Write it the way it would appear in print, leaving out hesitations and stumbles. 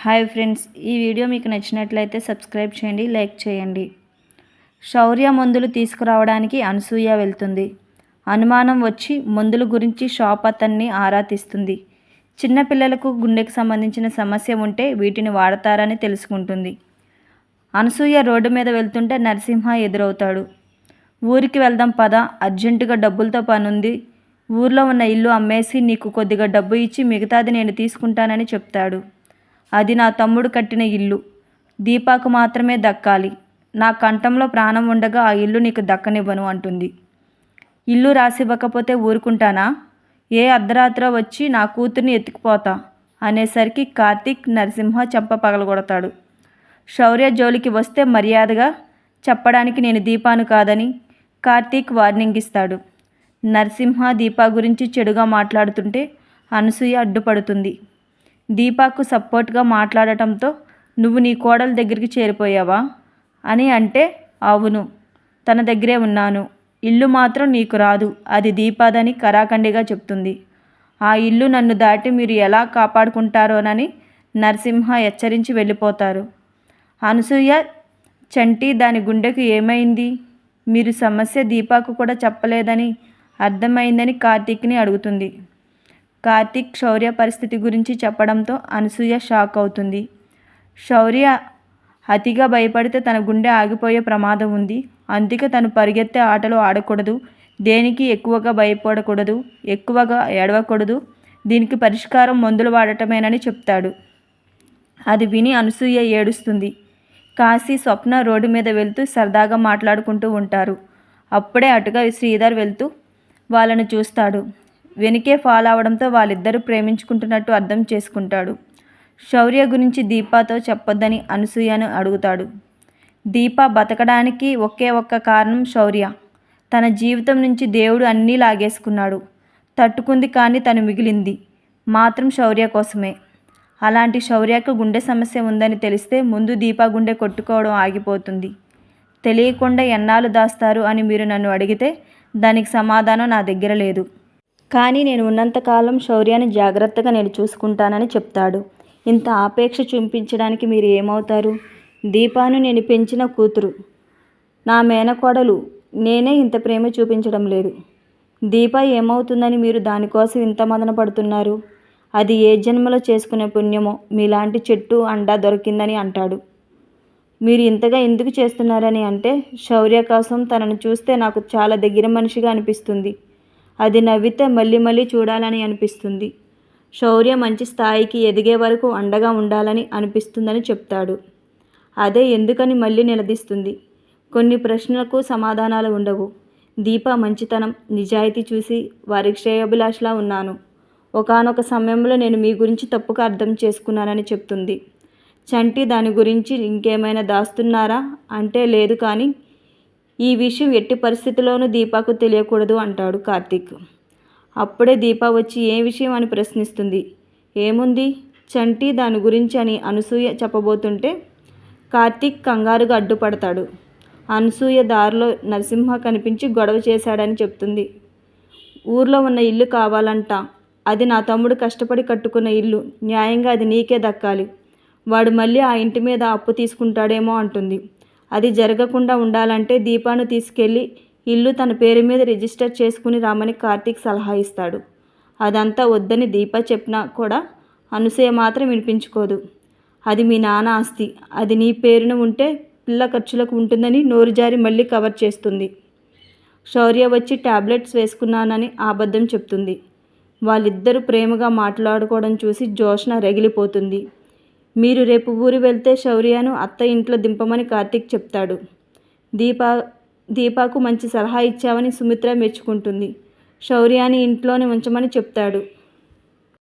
Hi friends, ఈ video మీకు నచ్చినట్లయితే సబ్స్క్రైబ్ చేయండి, లైక్ చేయండి. శౌర్య మందులు తీసుకురావడానికి అనసూయ వెళ్తుంది. అనుమానం వచ్చి మందుల గురించి షాప్ అతన్ని ఆరా తీస్తుంది. చిన్నపిల్లలకు గుండెకు సంబంధించిన సమస్య ఉంటే వీటిని వాడతారని తెలుసుకుంటుంది. అనసూయ రోడ్డు మీద వెళ్తుంటే నరసింహ ఎదురవుతాడు. ఊరికి వెళ్దాం పద, అర్జెంటుగా డబ్బులతో పనుంది. ఊర్లో ఉన్న ఇల్లు అమ్మేసి నీకు కొద్దిగా డబ్బు ఇచ్చి మిగతాది నేను తీసుకుంటానని చెప్తాడు. అది నా తమ్ముడు కట్టిన ఇల్లు, దీపాకు మాత్రమే దక్కాలి. నా కంఠంలో ప్రాణం ఉండగా ఆ ఇల్లు నీకు దక్కనివ్వను అంటుంది. ఇల్లు రాసివ్వకపోతే ఊరుకుంటానా? ఏ అర్ధరాత్రి వచ్చి నా కూతుర్ని ఎత్తుకుపోతా అనేసరికి కార్తీక్ నరసింహ చెంప పగలగొడతాడు. శౌర్య జోలికి వస్తే మర్యాదగా చెప్పడానికి నేను దీపాను కాదని కార్తీక్ వార్నింగ్ ఇస్తాడు. నరసింహ దీపా గురించి చెడుగా మాట్లాడుతుంటే అనసూయ అడ్డుపడుతుంది. దీపాకు సపోర్ట్గా మాట్లాడటంతో నువ్వు నీ కోడల దగ్గరికి చేరిపోయావా అని అంటే, అవును, తన దగ్గరే ఉన్నాను. ఇల్లు మాత్రం నీకు రాదు, అది దీపాదని కరాఖండిగా చెప్తుంది. ఆ ఇల్లు నన్ను దాటి మీరు ఎలా కాపాడుకుంటారోనని నరసింహ హెచ్చరించి వెళ్ళిపోతారు. అనసూయ, చంటి దాని గుండెకు ఏమైంది? మీరు సమస్య దీపాకు కూడా చెప్పలేదని అర్థమైందని కార్తీక్ని అడుగుతుంది. కార్తీక్ శౌర్య పరిస్థితి గురించి చెప్పడంతో అనసూయ షాక్ అవుతుంది. శౌర్య అతిగా భయపడితే తన గుండె ఆగిపోయే ప్రమాదం ఉంది. అందుకే తను పరిగెత్తే ఆటలు ఆడకూడదు, దేనికి ఎక్కువగా భయపడకూడదు, ఎక్కువగా ఏడవకూడదు. దీనికి పరిష్కారం మందులు వాడటమేనని చెప్తాడు. అది విని అనసూయ ఏడుస్తుంది. కాశీ, స్వప్న రోడ్డు మీద వెళ్తూ సరదాగా మాట్లాడుకుంటూ ఉంటారు. అప్పుడే అటుగా శ్రీధర్ వెళ్తూ వాళ్ళను చూస్తాడు. వెనుకే ఫాలో అవడంతో వాళ్ళిద్దరూ ప్రేమించుకుంటున్నట్టు అర్థం చేసుకుంటాడు. శౌర్య గురించి దీపాతో చెప్పొద్దని అనసూయను అడుగుతాడు. దీప బతకడానికి ఒకే ఒక్క కారణం శౌర్య. తన జీవితం నుంచి దేవుడు అన్నీ లాగేసుకున్నాడు. తట్టుకుంది, కానీ తను మిగిలింది మాత్రం శౌర్య కోసమే. అలాంటి శౌర్యకు గుండె సమస్య ఉందని తెలిస్తే ముందు దీప గుండె కొట్టుకోవడం ఆగిపోతుంది. తెలియకుండా ఎన్నాళ్ళు దాస్తారు అని మీరు నన్ను అడిగితే దానికి సమాధానం నా దగ్గర లేదు. కానీ నేను ఉన్నంతకాలం శౌర్యాన్ని జాగ్రత్తగా నేను చూసుకుంటానని చెప్తాడు. ఇంత ఆపేక్ష చూపించడానికి మీరు ఏమవుతారు? దీపాను నేను పెంచిన కూతురు, నా మేనకోడలు. నేనే ఇంత ప్రేమ చూపించడం లేదు. దీప ఏమవుతుందని మీరు దానికోసం ఇంత మదన పడుతున్నారు? అది ఏ జన్మలో చేసుకునే పుణ్యమో మీలాంటి చెట్టు అండా దొరికిందని అంటాడు. మీరు ఇంతగా ఎందుకు చేస్తున్నారని అంటే, శౌర్య కోసం తనను చూస్తే నాకు చాలా దగ్గర మనిషిగా అనిపిస్తుంది. అది నవ్వితే మళ్ళీ మళ్ళీ చూడాలని అనిపిస్తుంది. శౌర్య మంచి స్థాయికి ఎదిగే వరకు అండగా ఉండాలని అనిపిస్తుందని చెప్తాడు. అదే ఎందుకని మళ్ళీ నిలదీస్తుంది. కొన్ని ప్రశ్నలకు సమాధానాలు ఉండవు. దీప మంచితనం, నిజాయితీ చూసి వారి శ్రేయోభిలాషలా ఉన్నాను. ఒకానొక సమయంలో నేను మీ గురించి తప్పుగా అర్థం చేసుకున్నానని చెప్తుంది. చంటి దాని గురించి ఇంకేమైనా దాస్తున్నారా అంటే, లేదు, కానీ ఈ విషయం ఎట్టి పరిస్థితుల్లోనూ దీపాకు తెలియకూడదు అంటాడు కార్తీక్. అప్పుడే దీప వచ్చి ఏ విషయం అని ప్రశ్నిస్తుంది. ఏముంది చంటి దాని గురించి అని అనసూయ చెప్పబోతుంటే కార్తీక్ కంగారుగా అడ్డుపడతాడు. అనసూయ దారిలో నరసింహ కనిపించి గొడవ చేశాడని చెప్తుంది. ఊర్లో ఉన్న ఇల్లు కావాలంట, అది నా తమ్ముడు కష్టపడి కట్టుకున్న ఇల్లు, న్యాయంగా అది నీకే దక్కాలి. వాడు మళ్ళీ ఆ ఇంటి మీద అప్పు తీసుకుంటాడేమో అంటుంది. అది జరగకుండా ఉండాలంటే దీపాను తీసుకెళ్ళి ఇల్లు తన పేరు మీద రిజిస్టర్ చేసుకుని రామని కార్తీక్ సలహా ఇస్తాడు. అదంతా వద్దని దీప చెప్పినా కూడా అనసూయ మాత్రం వినిపించుకోదు. అది మీ నాన్న ఆస్తి, అది నీ పేరున ఉంటే పిల్ల ఖర్చులకు ఉంటుందని నోరు జారి మళ్ళీ కవర్ చేస్తుంది. శౌర్య వచ్చి టాబ్లెట్స్ వేసుకున్నానని అబద్ధం చెప్తుంది. వాళ్ళిద్దరూ ప్రేమగా మాట్లాడుకోవడం చూసి జోష్న రగిలిపోతుంది. మీరు రేపు ఊరు వెళ్తే శౌర్యను అత్త ఇంట్లో దింపమని కార్తీక్ చెప్తాడు. దీపాకు మంచి సలహా ఇచ్చావని సుమిత్ర మెచ్చుకుంటుంది. శౌర్యాని ఇంట్లోనే ఉంచమని చెప్తాడు.